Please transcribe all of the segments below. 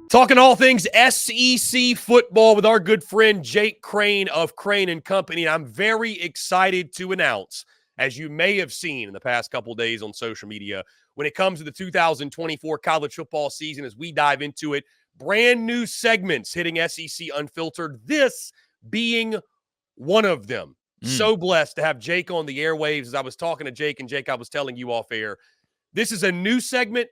Talking all things SEC football with our good friend Jake Crain of Crain Company. I'm very excited to announce, as you may have seen in the past couple of days on social media, when it comes to the 2024 college football season, as we dive into it, brand new segments hitting SEC Unfiltered, this being one of them. So blessed to have Jake on the airwaves. As I was talking to Jake, and Jake, I was telling you off air, this is a new segment,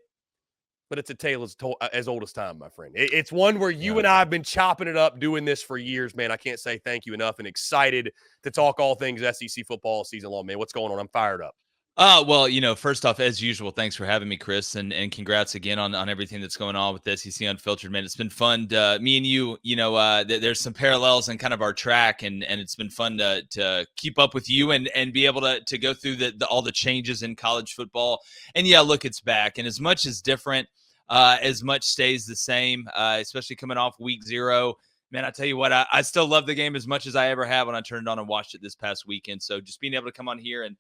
but it's a tale as old as time, my friend. It's one where you and I have been chopping it up doing this for years, man. I can't say thank you enough, and excited to talk all things SEC football season long, man. What's going on? I'm fired up. Well, first off, as usual, thanks for having me, Chris, and congrats again on everything that's going on with SEC Unfiltered, man. It's been fun. Me and you, there's some parallels in kind of our track, and it's been fun to keep up with you and be able to go through all the changes in college football. And yeah, look, it's back, and as much as different, as much stays the same, especially coming off week 0. Man, I tell you what, I still love the game as much as I ever have when I turned it on and watched it this past weekend. So just being able to come on here and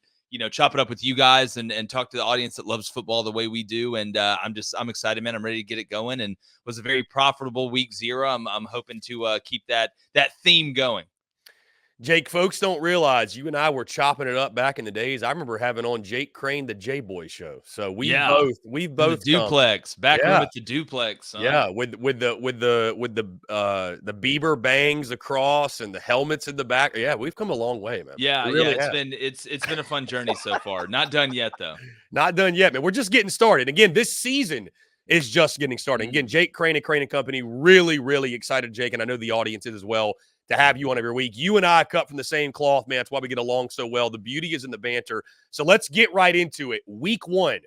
chop it up with you guys and talk to the audience that loves football the way we do. And I'm excited, man. I'm ready to get it going. And it was a very profitable week 0. I'm hoping to keep that theme going. Jake, folks don't realize you and I were chopping it up back in the days. I remember having on Jake Crain, the J-Boy Show. So we've both the duplex back room at the duplex. Son. Yeah, with the Bieber bangs across and the helmets in the back. Yeah, we've come a long way, man. Yeah, it's been a fun journey so far. Not done yet, though. Not done yet, man. We're just getting started. Again, this season is just getting started. Again, Jake Crain and Crain Company, really, really excited, Jake, and I know the audience is as well, to have you on every week. You and I cut from the same cloth, man. That's why we get along so well. The beauty is in the banter. So let's get right into it. Week 1.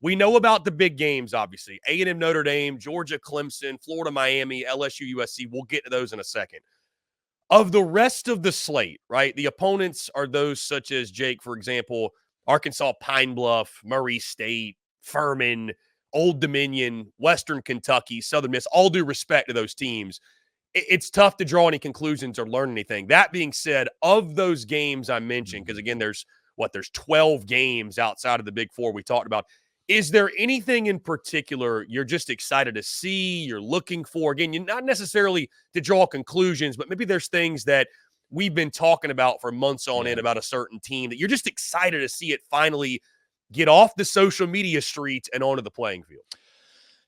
We know about the big games, obviously. A&M Notre Dame, Georgia Clemson, Florida Miami, LSU USC. We'll get to those in a second. Of the rest of the slate, right, the opponents are those such as, Jake, for example, Arkansas Pine Bluff, Murray State, Furman, Old Dominion, Western Kentucky, Southern Miss. All due respect to those teams, it's tough to draw any conclusions or learn anything. That being said, of those games I mentioned, because again, there's 12 games outside of the Big Four we talked about. Is there anything in particular you're just excited to see, you're looking for? Again, you're not necessarily to draw conclusions, but maybe there's things that we've been talking about for months on end about a certain team that you're just excited to see it finally get off the social media streets and onto the playing field.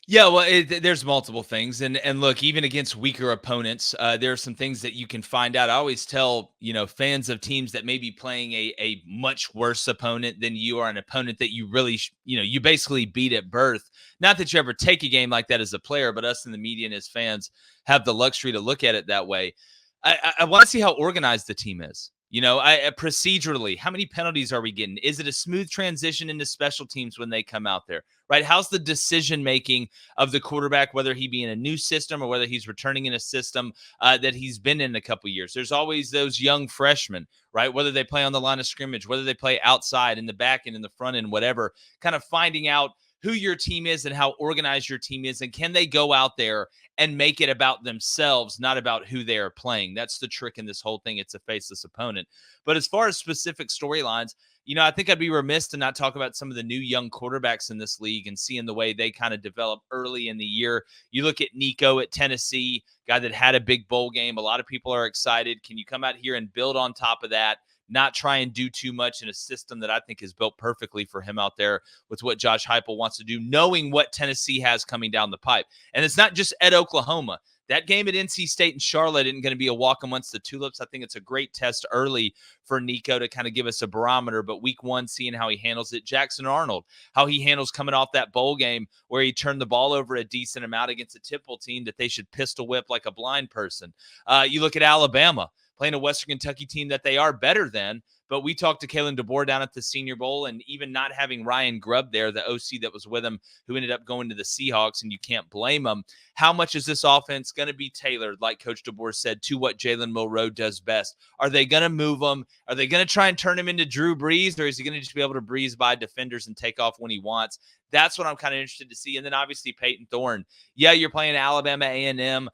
Yeah, well, there's multiple things. And look, even against weaker opponents, there are some things that you can find out. I always tell, fans of teams that may be playing a much worse opponent than you are, an opponent that you really, you basically beat at birth. Not that you ever take a game like that as a player, but us in the media and as fans have the luxury to look at it that way. I want to see how organized the team is. Procedurally, how many penalties are we getting? Is it a smooth transition into special teams when they come out there, right? How's the decision-making of the quarterback, whether he be in a new system or whether he's returning in a system that he's been in a couple years? There's always those young freshmen, right? Whether they play on the line of scrimmage, whether they play outside, in the back end, in the front end, whatever, kind of finding out who your team is and how organized your team is, and can they go out there and make it about themselves, not about who they are playing. That's the trick in this whole thing. It's a faceless opponent. But as far as specific storylines, I think I'd be remiss to not talk about some of the new young quarterbacks in this league and seeing the way they kind of develop early in the year. You look at Nico at Tennessee, guy that had a big bowl game. A lot of people are excited. Can you come out here and build on top of that? Not try and do too much in a system that I think is built perfectly for him out there with what Josh Heupel wants to do, knowing what Tennessee has coming down the pipe. And it's not just at Oklahoma. That game at NC State and Charlotte isn't going to be a walk amongst the tulips. I think it's a great test early for Nico to kind of give us a barometer. But week 1, seeing how he handles it. Jackson Arnold, how he handles coming off that bowl game where he turned the ball over a decent amount against a Tipple team that they should pistol whip like a blind person. You look at Alabama, playing a Western Kentucky team that they are better than. But we talked to Kalen DeBoer down at the Senior Bowl, and even not having Ryan Grubb there, the OC that was with him, who ended up going to the Seahawks, and you can't blame him. How much is this offense going to be tailored, like Coach DeBoer said, to what Jalen Milroe does best? Are they going to move him? Are they going to try and turn him into Drew Brees, or is he going to just be able to breeze by defenders and take off when he wants? That's what I'm kind of interested to see. And then obviously Peyton Thorne. Yeah, you're playing Alabama A&M,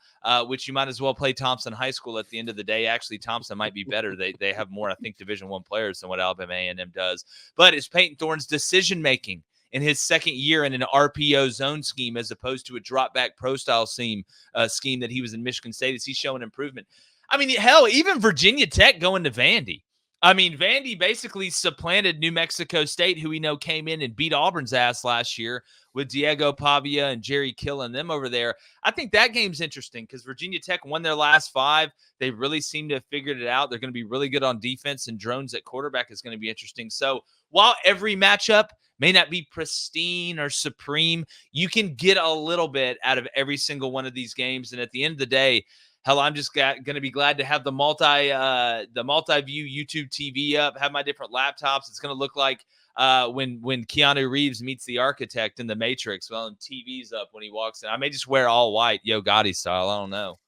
which you might as well play Thompson High School at the end of the day. Actually, Thompson might be better. They have more, I think, Division I players than what Alabama A&M does. But it's Peyton Thorne's decision-making in his second year in an RPO zone scheme as opposed to a drop back pro style scheme that he was in Michigan State. Is he showing improvement? I mean, hell, even Virginia Tech going to Vandy. I mean, Vandy basically supplanted New Mexico State, who we know came in and beat Auburn's ass last year with Diego Pavia and Jerry Kill and them over there. I think that game's interesting because Virginia Tech won their last 5. They really seem to have figured it out. They're going to be really good on defense, and Drones at quarterback is going to be interesting. So while every matchup may not be pristine or supreme, you can get a little bit out of every single one of these games. And at the end of the day, hell, I'm just going to be glad to have the multi-view YouTube TV up, have my different laptops. It's going to look like when Keanu Reeves meets the architect in The Matrix. Well, and TV's up when he walks in. I may just wear all white, Yo Gotti style. I don't know.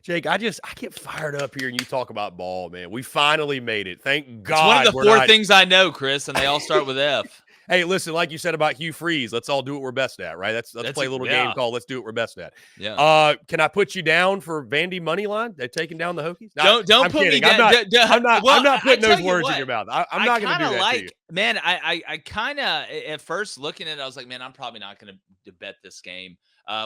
Jake, I get fired up here and you talk about ball, man. We finally made it. Thank God. It's one of the 4 things I know, Chris, and they all start with F. Hey, listen, like you said about Hugh Freeze, let's all do what we're best at, right? Let's play a little game called Let's Do What We're Best At. Yeah. Can I put you down for Vandy money line? They're taking down the Hokies? No, don't put kidding. me down. I'm not putting those words in your mouth. I'm not going to do that to you. Man, I kind of, at first looking at it, I was like, man, I'm probably not going to bet this game,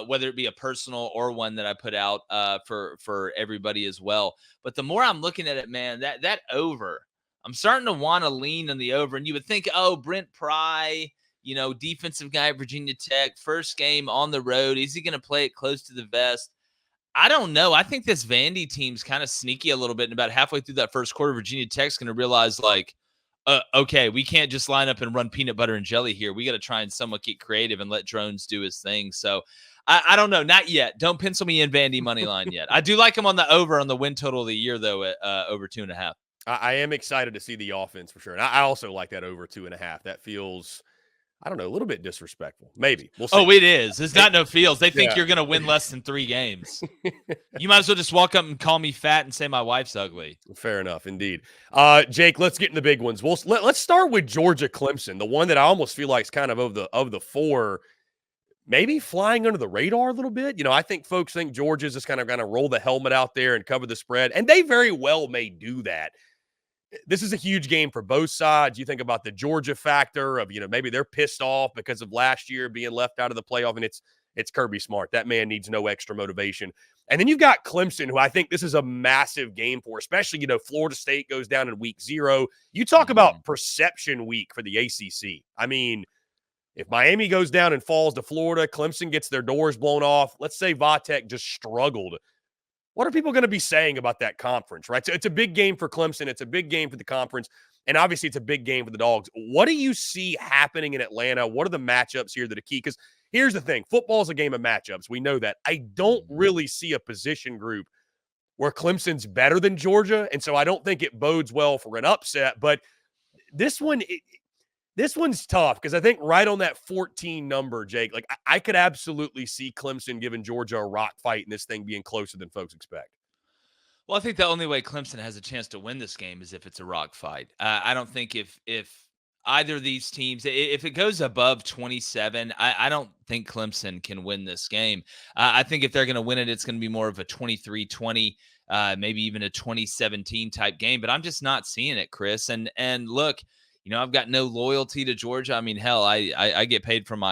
whether it be a personal or one that I put out for everybody as well. But the more I'm looking at it, man, that over, I'm starting to want to lean on the over. And you would think, oh, Brent Pry, defensive guy at Virginia Tech, first game on the road. Is he going to play it close to the vest? I don't know. I think this Vandy team's kind of sneaky a little bit. And about halfway through that first quarter, Virginia Tech's going to realize, like, okay, we can't just line up and run peanut butter and jelly here. We got to try and somewhat get creative and let Drones do his thing. So I don't know. Not yet. Don't pencil me in Vandy money line yet. I do like him on the over on the win total of the year, though, at over 2.5. I am excited to see the offense for sure. And I also like that over 2.5. That feels, I don't know, a little bit disrespectful. Maybe. We'll see. Oh, it is. It's not no feels. They think you're going to win less than 3 games. You might as well just walk up and call me fat and say my wife's ugly. Fair enough, indeed. Jake, let's get in the big ones. Let's start with Georgia Clemson, the one that I almost feel like is kind of the 4, maybe flying under the radar a little bit. I think folks think Georgia's just kind of going to roll the helmet out there and cover the spread, and they very well may do that. This is a huge game for both sides. You think about the Georgia factor of, maybe they're pissed off because of last year being left out of the playoff, and it's Kirby Smart. That man needs no extra motivation. And then you've got Clemson, who I think this is a massive game for, especially, Florida State goes down in week 0. You talk about perception week for the ACC. I mean, if Miami goes down and falls to Florida, Clemson gets their doors blown off. Let's say Vatek just struggled. What are people going to be saying about that conference, right? So it's a big game for Clemson. It's a big game for the conference. And obviously it's a big game for the Dogs. What do you see happening in Atlanta? What are the matchups here that are key? Because here's the thing. Football is a game of matchups. We know that. I don't really see a position group where Clemson's better than Georgia. And so I don't think it bodes well for an upset. But this one's tough because I think right on that 14 number, Jake, like I could absolutely see Clemson giving Georgia a rock fight and this thing being closer than folks expect. Well, I think the only way Clemson has a chance to win this game is if it's a rock fight. I don't think if either of these teams, if it goes above 27, I don't think Clemson can win this game. I think if they're going to win it, it's going to be more of a 23-20, maybe even a 2017 type game. But I'm just not seeing it, Chris. And look, I've got no loyalty to Georgia. I mean, hell, I get paid from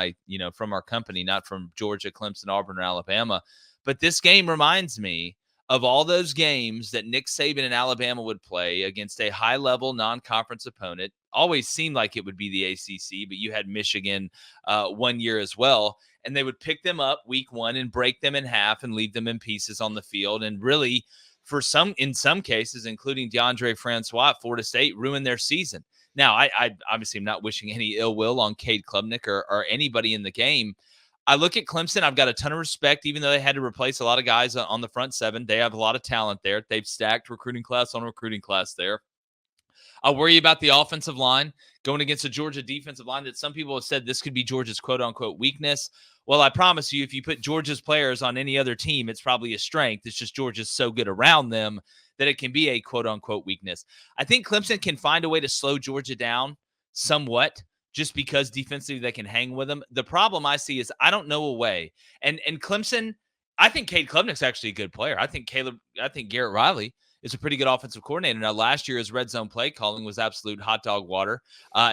from our company, not from Georgia, Clemson, Auburn, or Alabama. But this game reminds me of all those games that Nick Saban and Alabama would play against a high-level non-conference opponent. Always seemed like it would be the ACC, but you had Michigan one year as well. And they would pick them up week 1 and break them in half and leave them in pieces on the field. And really, in some cases, including DeAndre Francois at Florida State, ruin their season. Now, I obviously am not wishing any ill will on Cade Klubnik or anybody in the game. I look at Clemson. I've got a ton of respect, even though they had to replace a lot of guys on the front 7. They have a lot of talent there. They've stacked recruiting class on recruiting class there. I worry about the offensive line going against a Georgia defensive line that some people have said this could be Georgia's quote-unquote weakness. Well, I promise you, if you put Georgia's players on any other team, it's probably a strength. It's just Georgia's so good around them that it can be a quote-unquote weakness. I think Clemson can find a way to slow Georgia down somewhat just because defensively they can hang with them. The problem I see is I don't know a way. And Clemson, I think Cade Klubnik's actually a good player. I think Garrett Riley is a pretty good offensive coordinator. Now, last year, his red zone play calling was absolute hot dog water.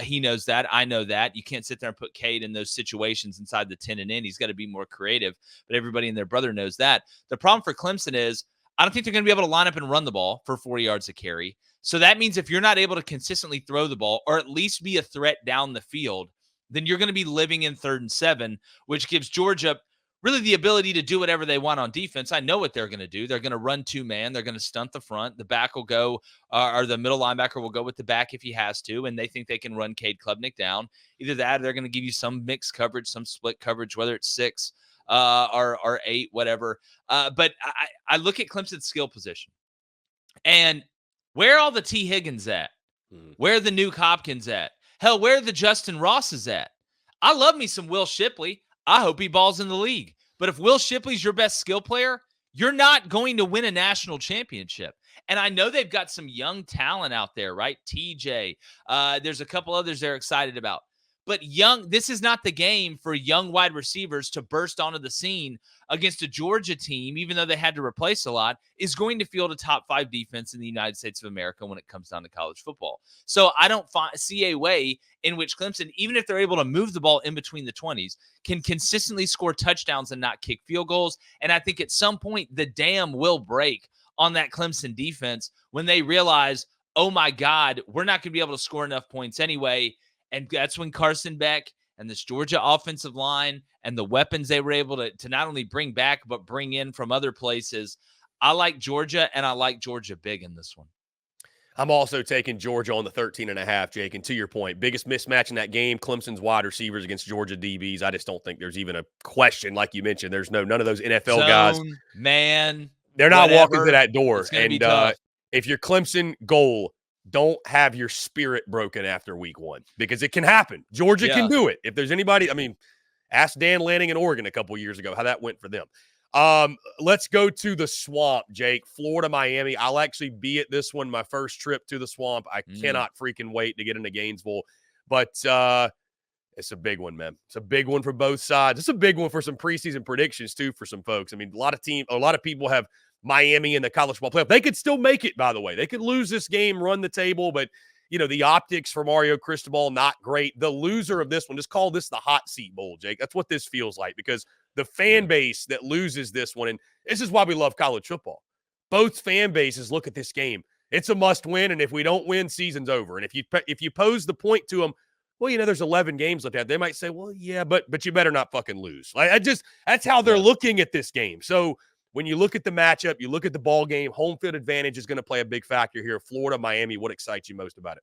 He knows that. I know that. You can't sit there and put Cade in those situations inside the 10 and in. He's got to be more creative, but everybody and their brother knows that. The problem for Clemson is I don't think they're going to be able to line up and run the ball for 40 yards a carry. So that means if you're not able to consistently throw the ball or at least be a threat down the field, then you're going to be living in 3rd and 7, which gives Georgia really the ability to do whatever they want on defense. I know what they're going to do. They're going to run 2-man. They're going to stunt the front. The back will go, or the middle linebacker will go with the back if he has to, and they think they can run Cade Klubnik down. Either that or they're going to give you some mixed coverage, some split coverage, whether it's 6 or 8, whatever. But I look at Clemson's skill position, and where are all the T. Higgins at? Where are the Nuke Hopkins at? Hell, where are the Justin Rosses at? I love me some Will Shipley. I hope he balls in the league. But if Will Shipley's your best skill player, you're not going to win a national championship. And I know they've got some young talent out there, right? TJ. There's a couple others they're excited about. But this is not the game for young wide receivers to burst onto the scene against a Georgia team, even though they had to replace a lot, is going to field a top 5 defense in the United States of America when it comes down to college football. So I don't see a way in which Clemson, even if they're able to move the ball in between the 20s, can consistently score touchdowns and not kick field goals. And I think at some point the dam will break on that Clemson defense when they realize, oh my God, we're not going to be able to score enough points anyway. And that's when Carson Beck and this Georgia offensive line and the weapons they were able to not only bring back, but bring in from other places. I like Georgia, and I like Georgia big in this one. I'm also taking Georgia on the 13.5, Jake. And to your point, biggest mismatch in that game, Clemson's wide receivers against Georgia DBs. I just don't think there's even a question. Like you mentioned, there's none of those NFL guys. Man, they're not walking through that door. And if you're Clemson, goal, don't have your spirit broken after week 1 because it can happen. Georgia can do it. If there's anybody, I mean, ask Dan Lanning in Oregon a couple years ago how that went for them. Let's go to the Swamp, Jake. Florida, Miami. I'll actually be at this one, my first trip to the Swamp. I cannot freaking wait to get into Gainesville. But it's a big one, man. It's a big one for both sides. It's a big one for some preseason predictions, too, for some folks. I mean, a lot of people have Miami in the college football playoff. They could still make it, by the way. They could lose this game, run the table, but, the optics for Mario Cristobal, not great. The loser of this one, just call this the hot seat bowl, Jake. That's what this feels like because the fan base that loses this one, and this is why we love college football. Both fan bases look at this game. It's a must win, and if we don't win, season's over. And if you pose the point to them, well, there's 11 games left out. They might say, well, yeah, but you better not fucking lose. That's how they're looking at this game. So when you look at the matchup, you look at the ball game, home field advantage is going to play a big factor here. Florida, Miami, what excites you most about it?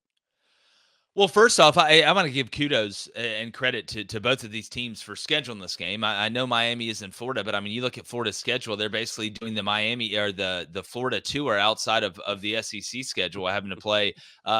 Well, first off, I want to give kudos and credit to both of these teams for scheduling this game. I know Miami is in Florida, but I mean, you look at Florida's schedule, they're basically doing the Miami or the Florida tour outside of the SEC schedule, having to play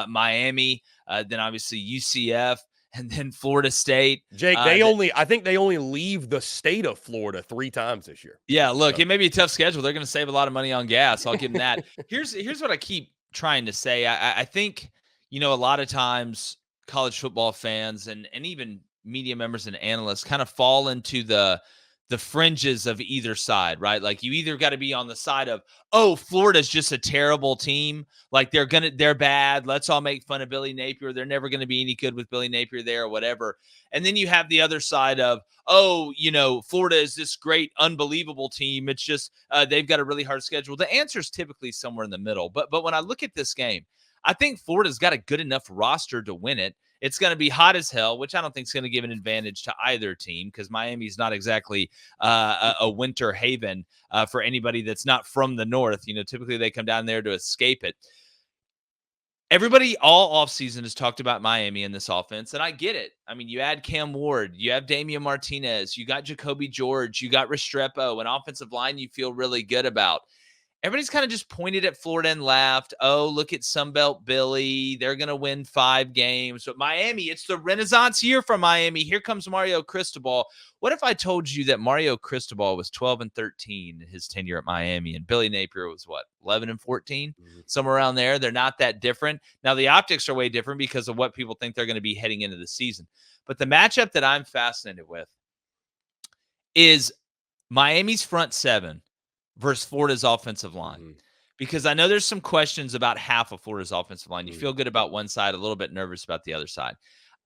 Miami, then obviously UCF, and then Florida State. Jake, I think they only leave the state of Florida 3 times this year. Yeah, look, it may be a tough schedule. They're going to save a lot of money on gas. I'll give them that. Here's what I keep trying to say. I think, a lot of times college football fans and even media members and analysts kind of fall into the fringes of either side, right? Like you either got to be on the side of, oh, Florida's just a terrible team. Like they're bad. Let's all make fun of Billy Napier. They're never going to be any good with Billy Napier there or whatever. And then you have the other side of, oh, Florida is this great, unbelievable team. It's just they've got a really hard schedule. The answer is typically somewhere in the middle. But when I look at this game, I think Florida's got a good enough roster to win it. It's going to be hot as hell, which I don't think is going to give an advantage to either team because Miami's not exactly a winter haven for anybody that's not from the north. Typically they come down there to escape it. Everybody all offseason has talked about Miami in this offense, and I get it. I mean, you add Cam Ward, you have Damian Martinez, you got Jacoby George, you got Restrepo, an offensive line you feel really good about. Everybody's kind of just pointed at Florida and laughed. Oh, look at Sunbelt Billy. They're going to win 5 games. But Miami, it's the Renaissance year for Miami. Here comes Mario Cristobal. What if I told you that Mario Cristobal was 12-13 in his tenure at Miami and Billy Napier was 11-14? Somewhere around there. They're not that different. Now, the optics are way different because of what people think they're going to be heading into the season. But the matchup that I'm fascinated with is Miami's front 7 versus Florida's offensive line. because I know there's some questions about half of Florida's offensive line. You feel good about one side, a little bit nervous about the other side.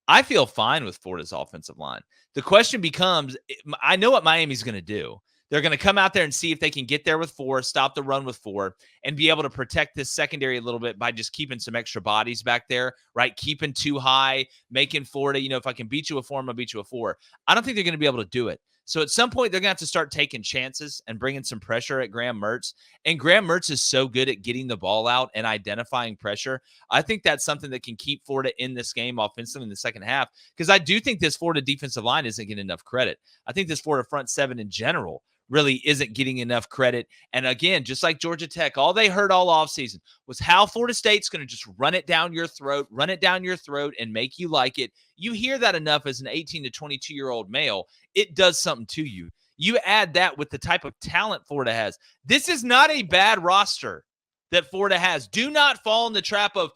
I feel fine with Florida's offensive line. The question becomes, I know what Miami's going to do. They're going to come out there and see if they can get there with 4, stop the run with 4, and be able to protect this secondary a little bit by just keeping some extra bodies back there, right? Keeping too high, making Florida, if I can beat you with 4, I'm going to beat you with 4. I don't think they're going to be able to do it. So at some point, they're going to have to start taking chances and bringing some pressure at Graham Mertz. And Graham Mertz is so good at getting the ball out and identifying pressure. I think that's something that can keep Florida in this game offensively in the second half, because I do think this Florida defensive line isn't getting enough credit. I think this Florida front seven in general really isn't getting enough credit. And again, just like Georgia Tech, all they heard all offseason was how Florida State's going to just run it down your throat, and make you like it. You hear that enough as an 18 to 22-year-old male, it does something to you. You add that with the type of talent Florida has. This is not a bad roster that Florida has. Do not fall in the trap of,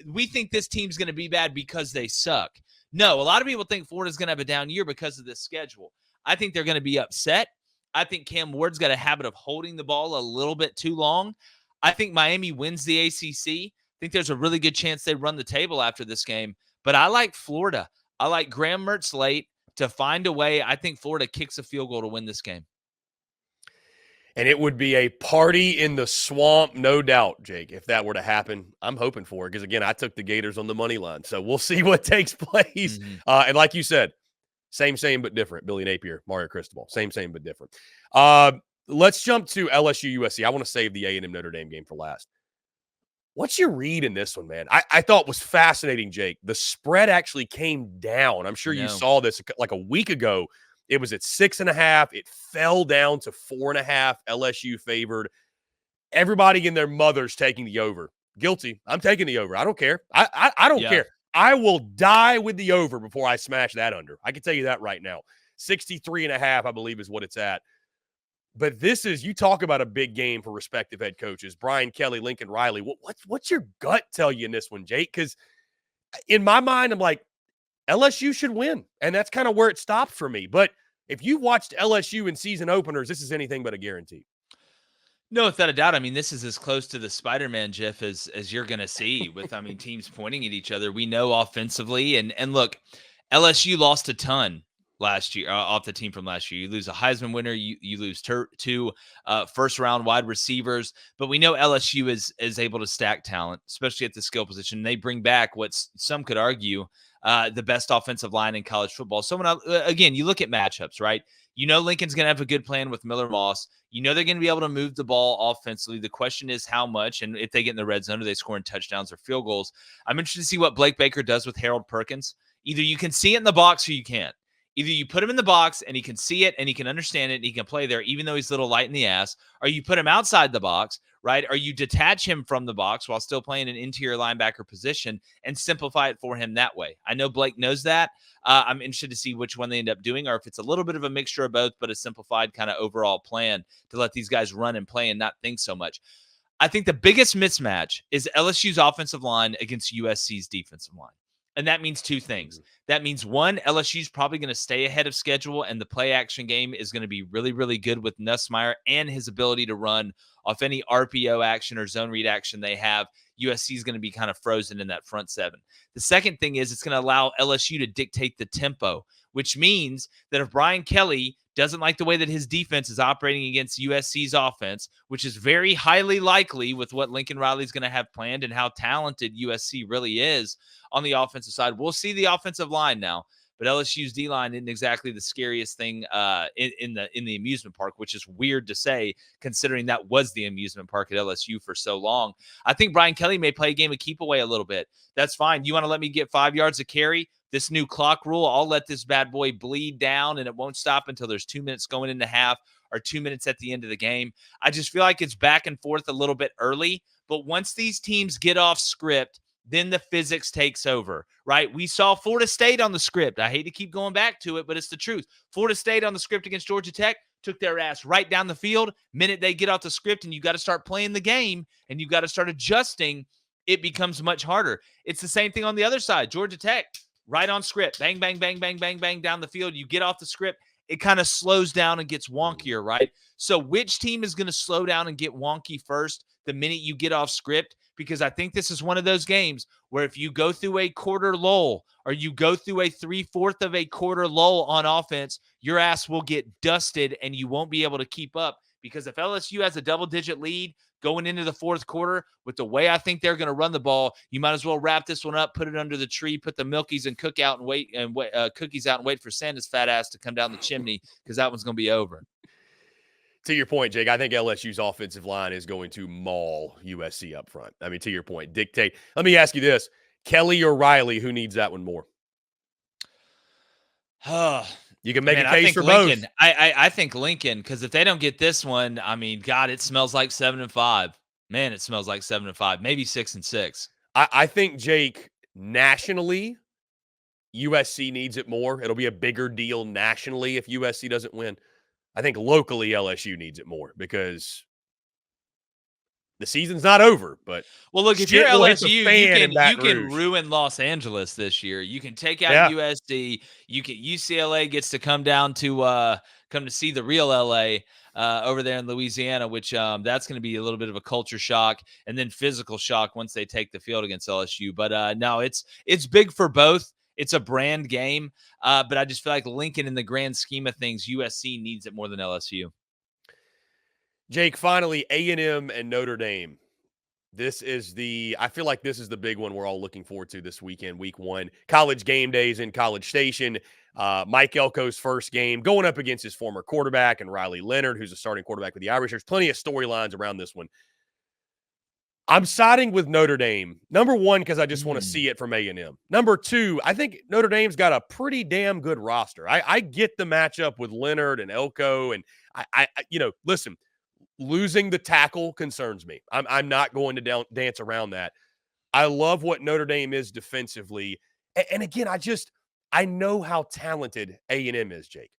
we think this team's going to be bad because they suck. No, a lot of people think Florida's going to have a down year because of this schedule. I think they're going to be upset. I think Cam Ward's got a habit of holding the ball a little bit too long. I think Miami wins the ACC. I think there's a really good chance they run the table after this game. But I like Florida. I like Graham Mertz late to find a way. I think Florida kicks a field goal to win this game. And it would be a party in the swamp, no doubt, Jake, if that were to happen. I'm hoping for it because, again, I took the Gators on the money line. So we'll see what takes place. And like you said, same, but different. Billy Napier, Mario Cristobal. Same, but different. Let's jump to LSU USC. I want to save the A&M Notre Dame game for last. What's your read in this one, man? I thought was fascinating, Jake. The spread actually came down. I'm sure you saw this like a week ago. It was at 6.5. It fell down to 4.5. LSU favored. Everybody and their mother's taking the over. Guilty. I'm taking the over. I don't care. I don't care. I will die with the over before I smash that under. I can tell you that right now. 63.5, I believe, is what it's at. But this is, you talk about a big game for respective head coaches. Brian Kelly, Lincoln Riley. What's your gut tell you in this one, Jake? Because in my mind, I'm like, LSU should win. And that's kind of where it stopped for me. But if you watched LSU in season openers, this is anything but a guarantee. No, without a doubt. I mean, this is as close to the Spider-Man GIF as you're going to see with, teams pointing at each other. We know offensively. And look, LSU lost a ton last year off the team from last year. You lose a Heisman winner. You lose two first-round wide receivers. But we know LSU is able to stack talent, especially at the skill position. They bring back what some could argue the best offensive line in college football. So again, you look at matchups, right? You know Lincoln's going to have a good plan with Miller Moss. You know they're going to be able to move the ball offensively. The question is how much, and if they get in the red zone, do they score in touchdowns or field goals? I'm interested to see what Blake Baker does with Harold Perkins. Either you can see it in the box or you can't. Either you put him in the box and he can see it and he can understand it and he can play there even though he's a little light in the ass, or you put him outside the box, right? Or you detach him from the box while still playing an interior linebacker position and simplify it for him that way. I know Blake knows that. I'm interested to see which one they end up doing, or if it's a little bit of a mixture of both, but a simplified kind of overall plan to let these guys run and play and not think so much. I think the biggest mismatch is LSU's offensive line against USC's defensive line. And that means two things. That means, one, LSU's probably going to stay ahead of schedule, and the play action game is going to be really, really good with Nussmeier and his ability to run off any RPO action or zone read action they have. USC is going to be kind of frozen in that front seven. The second thing is it's going to allow LSU to dictate the tempo, which means that if Brian Kelly doesn't like the way that his defense is operating against USC's offense, which is very highly likely with what Lincoln Riley's going to have planned and how talented USC really is on the offensive side. We'll see the offensive line now, but LSU's D-line isn't exactly the scariest thing in the amusement park, which is weird to say considering that was the amusement park at LSU for so long. I think Brian Kelly may play a game of keep away a little bit. That's fine. You want to let me get 5 yards of carry? This new clock rule, I'll let this bad boy bleed down, and it won't stop until there's 2 minutes going into half or 2 minutes at the end of the game. I just feel like it's back and forth a little bit early, but once these teams get off script, then the physics takes over, right? We saw Florida State on the script. I hate to keep going back to it, but it's the truth. Florida State on the script against Georgia Tech took their ass right down the field. Minute they get off the script and you got to start playing the game and you got to start adjusting, it becomes much harder. It's the same thing on the other side. Georgia Tech, right on script. Bang, bang, bang, bang, bang, bang down the field. You get off the script, it kind of slows down and gets wonkier, right? So which team is going to slow down and get wonky first? the minute you get off script, because I think this is one of those games where if you go through a quarter lull or you go through a 3/4 of a quarter lull on offense, your ass will get dusted and you won't be able to keep up. Because if LSU has a double-digit lead going into the fourth quarter, with the way I think they're going to run the ball, you might as well wrap this one up, put it under the tree, put the milkies and cookies out and wait for Santa's fat ass to come down the chimney, because that one's going to be over. To your point, Jake, I think LSU's offensive line is going to maul USC up front. I mean, to your point, dictate. Let me ask you this: Kelly or Riley, who needs that one more? You can make a case for Lincoln, both. I think Lincoln, because if they don't get this one, I mean, God, it smells like 7-5. Man, it smells like 7-5, maybe 6-6. I think, Jake, nationally, USC needs it more. It'll be a bigger deal nationally if USC doesn't win. I think locally LSU needs it more because the season's not over. But well, look, if you're LSU, you can ruin Los Angeles this year. You can take out USC. UCLA gets to come down to see the real LA over there in Louisiana, which that's going to be a little bit of a culture shock and then physical shock once they take the field against LSU. But no, it's big for both. It's a brand game, but I just feel like Lincoln, in the grand scheme of things, USC needs it more than LSU. Jake, finally, A&M and Notre Dame. I feel like this is the big one we're all looking forward to this weekend, week one. College game days in College Station. Mike Elko's first game going up against his former quarterback and Riley Leonard, who's a starting quarterback with the Irish. There's plenty of storylines around this one. I'm siding with Notre Dame. Number one, because I just want to see it from A&M. Number two, I think Notre Dame's got a pretty damn good roster. I get the matchup with Leonard and Elko, and I listen, losing the tackle concerns me. I'm not going to dance around that. I love what Notre Dame is defensively. And again, I know how talented A&M is, Jake.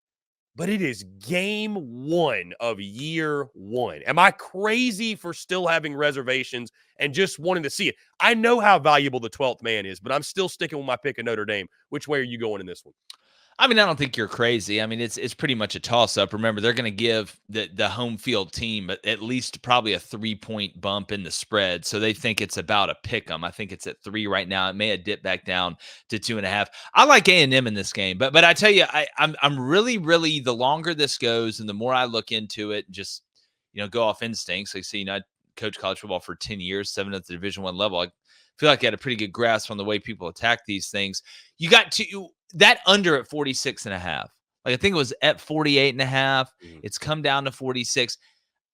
But it is game one of year one. Am I crazy for still having reservations and just wanting to see it? I know how valuable the 12th man is, but I'm still sticking with my pick of Notre Dame. Which way are you going in this one? I mean, I don't think you're crazy. I mean, it's pretty much a toss-up. Remember, they're going to give the home field team at least probably a 3-point bump in the spread. So they think it's about a pick 'em. I think it's at 3 right now. It may have dipped back down to 2.5. I like A&M in this game, but I tell you, I'm really, really, the longer this goes and the more I look into it, just go off instincts. Like, see, I coached college football for 10 years, 7 at the Division I level. I feel like I had a pretty good grasp on the way people attack these things. You got to that under at 46.5. Like, I think it was at 48.5. It's come down to 46.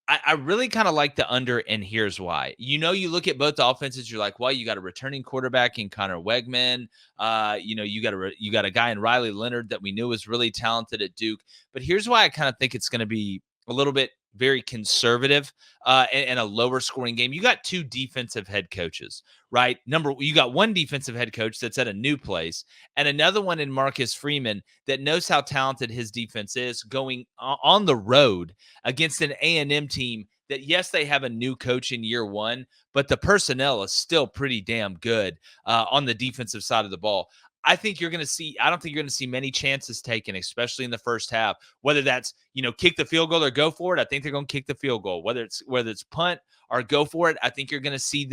I really kind of like the under, and here's why. You look at both offenses, you're like, well, you got a returning quarterback in Connor Wegman. You got a guy in Riley Leonard that we knew was really talented at Duke. But here's why I kind of think it's going to be a little bit very conservative and a lower scoring game. You got 2 defensive head coaches, right? You got one defensive head coach that's at a new place and another one in Marcus Freeman that knows how talented his defense is going on the road against an A&M team that, yes, they have a new coach in year one, but the personnel is still pretty damn good on the defensive side of the ball. I don't think you're going to see many chances taken, especially in the first half, whether that's, kick the field goal or go for it. I think they're going to kick the field goal, whether it's punt or go for it. I think you're going to see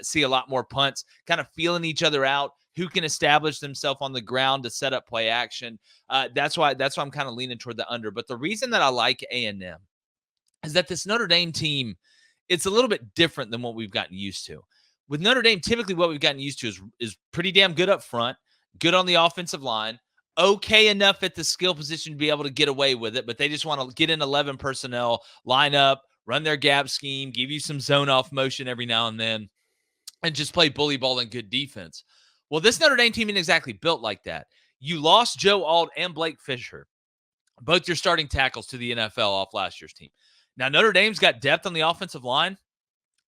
see a lot more punts, kind of feeling each other out, who can establish themselves on the ground to set up play action. That's why I'm kind of leaning toward the under. But the reason that I like A&M is that this Notre Dame team, it's a little bit different than what we've gotten used to. With Notre Dame, typically what we've gotten used to is pretty damn good up front, good on the offensive line, okay enough at the skill position to be able to get away with it, but they just want to get in 11 personnel, line up, run their gap scheme, give you some zone off motion every now and then, and just play bully ball and good defense. Well, this Notre Dame team isn't exactly built like that. You lost Joe Alt and Blake Fisher, both your starting tackles, to the NFL off last year's team. Now, Notre Dame's got depth on the offensive line,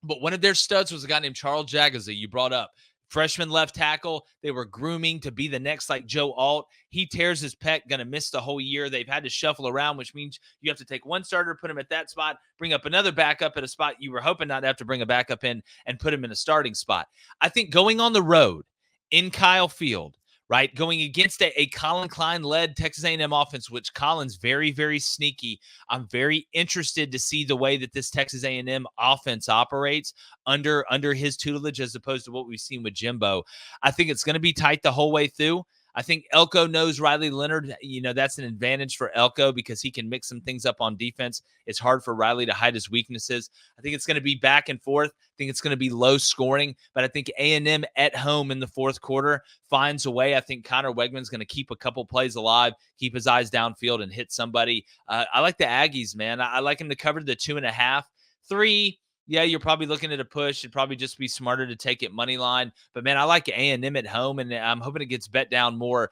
but one of their studs was a guy named Charles Jagaza, you brought up. Freshman left tackle. They were grooming to be the next like Joe Alt. He tears his pec, going to miss the whole year. They've had to shuffle around, which means you have to take one starter, put him at that spot, bring up another backup at a spot you were hoping not to have to bring a backup in, and put him in a starting spot. I think going on the road in Kyle Field, right? Going against a Colin Klein-led Texas A&M offense, which Colin's very, very sneaky. I'm very interested to see the way that this Texas A&M offense operates under his tutelage as opposed to what we've seen with Jimbo. I think it's going to be tight the whole way through. I think Elko knows Riley Leonard. That's an advantage for Elko because he can mix some things up on defense. It's hard for Riley to hide his weaknesses. I think it's going to be back and forth. I think it's going to be low scoring, but I think A&M at home in the fourth quarter finds a way. I think Connor Wegman's going to keep a couple plays alive, keep his eyes downfield, and hit somebody. I like the Aggies, man. I like him to cover the 2.5. 3, yeah, you're probably looking at a push. It'd probably just be smarter to take it money line. But, man, I like A&M at home, and I'm hoping it gets bet down more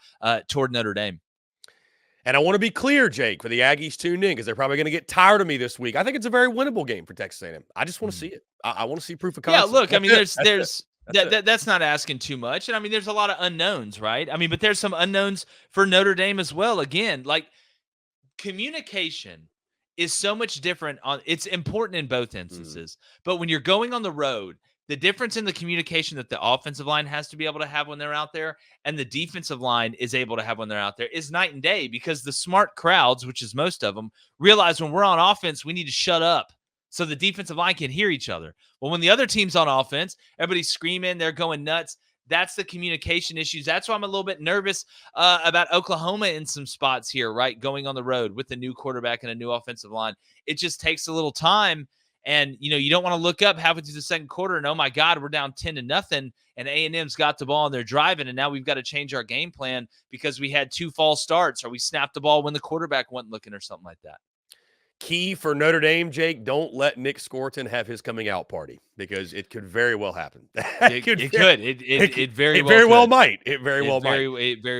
toward Notre Dame. And I want to be clear, Jake, for the Aggies tuned in, because they're probably going to get tired of me this week. I think it's a very winnable game for Texas A&M. I just want to see it. I want to see proof of concept. Yeah, look, I mean, that's not asking too much. And, I mean, there's a lot of unknowns, right? I mean, but there's some unknowns for Notre Dame as well. Again, like communication is so much different. It's important in both instances. But when you're going on the road, the difference in the communication that the offensive line has to be able to have when they're out there and the defensive line is able to have when they're out there is night and day, because the smart crowds, which is most of them, realize when we're on offense, we need to shut up so the defensive line can hear each other. Well, when the other team's on offense, everybody's screaming, they're going nuts. That's the communication issues. That's why I'm a little bit nervous about Oklahoma in some spots here, right? Going on the road with a new quarterback and a new offensive line. It just takes a little time. And, you don't want to look up halfway through the second quarter and, oh, my God, we're down 10-0, and A&M's got the ball and they're driving, and now we've got to change our game plan because we had 2 false starts or we snapped the ball when the quarterback wasn't looking or something like that. Key for Notre Dame, Jake, don't let Nick Scorton have his coming out party, because it could very well happen. It very well might. It very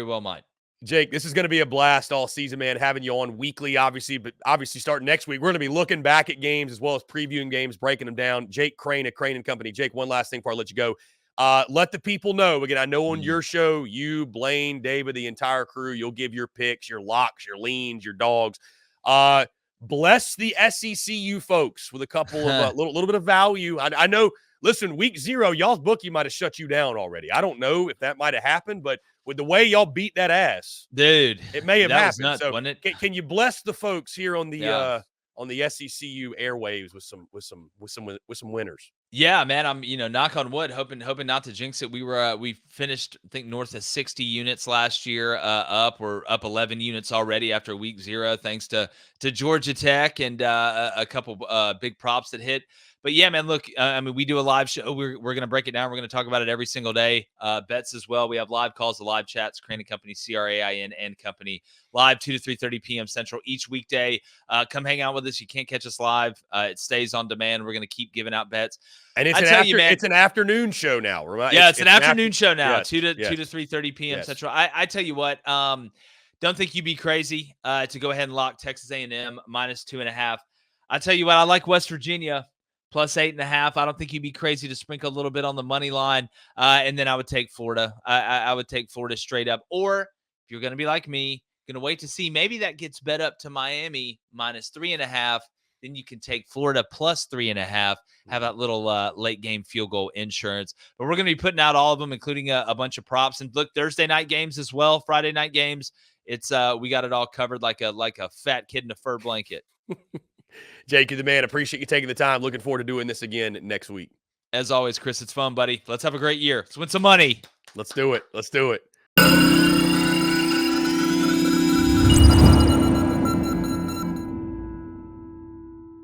well might. Jake, this is going to be a blast all season, man, having you on weekly, obviously, but obviously starting next week, we're going to be looking back at games as well as previewing games, breaking them down. Jake Crain at Crain Company. Jake, one last thing before I let you go. Let the people know, again, I know on your show, you, Blaine, David, the entire crew, you'll give your picks, your locks, your leans, your dogs. Bless the SECU folks with a couple of little bit of value. I know, listen, week 0, y'all's bookie might have shut you down already. I don't know if that might have happened, but with the way y'all beat that ass, dude, it may have happened. Nuts, so wasn't it? Can you bless the folks here on the SECU airwaves with some winners? Yeah, man. I'm knock on wood, hoping not to jinx it. We finished, I think, north of 60 units last year. We're up 11 units already after week 0, thanks to Georgia Tech and a couple big props that hit. But yeah, man, look, I mean, we do a live show. We're going to break it down. We're going to talk about it every single day. Bets as well. We have live calls, the live chats, Crain Company, CRAIN and Company, live 2 to 3:30 p.m. Central each weekday. Come hang out with us. You can't catch us live. It stays on demand. We're going to keep giving out bets. And it's an afternoon show now. Right? Yeah, it's an afternoon show now, yes, 2 to 3:30 p.m. Central. I tell you what, don't think you'd be crazy to go ahead and lock Texas A&M minus 2.5. I tell you what, I like West Virginia plus 8.5. I don't think you'd be crazy to sprinkle a little bit on the money line. And then I would take Florida. I would take Florida straight up. Or if you're going to be like me, going to wait to see, maybe that gets bet up to Miami minus 3.5. Then you can take Florida plus 3.5, have that little late game field goal insurance. But we're going to be putting out all of them, including a bunch of props. And look, Thursday night games as well, Friday night games. It's we got it all covered like a fat kid in a fur blanket. Jake, you're the man. Appreciate you taking the time. Looking forward to doing this again next week. As always, Chris, it's fun, buddy. Let's have a great year. Let's win some money. Let's do it.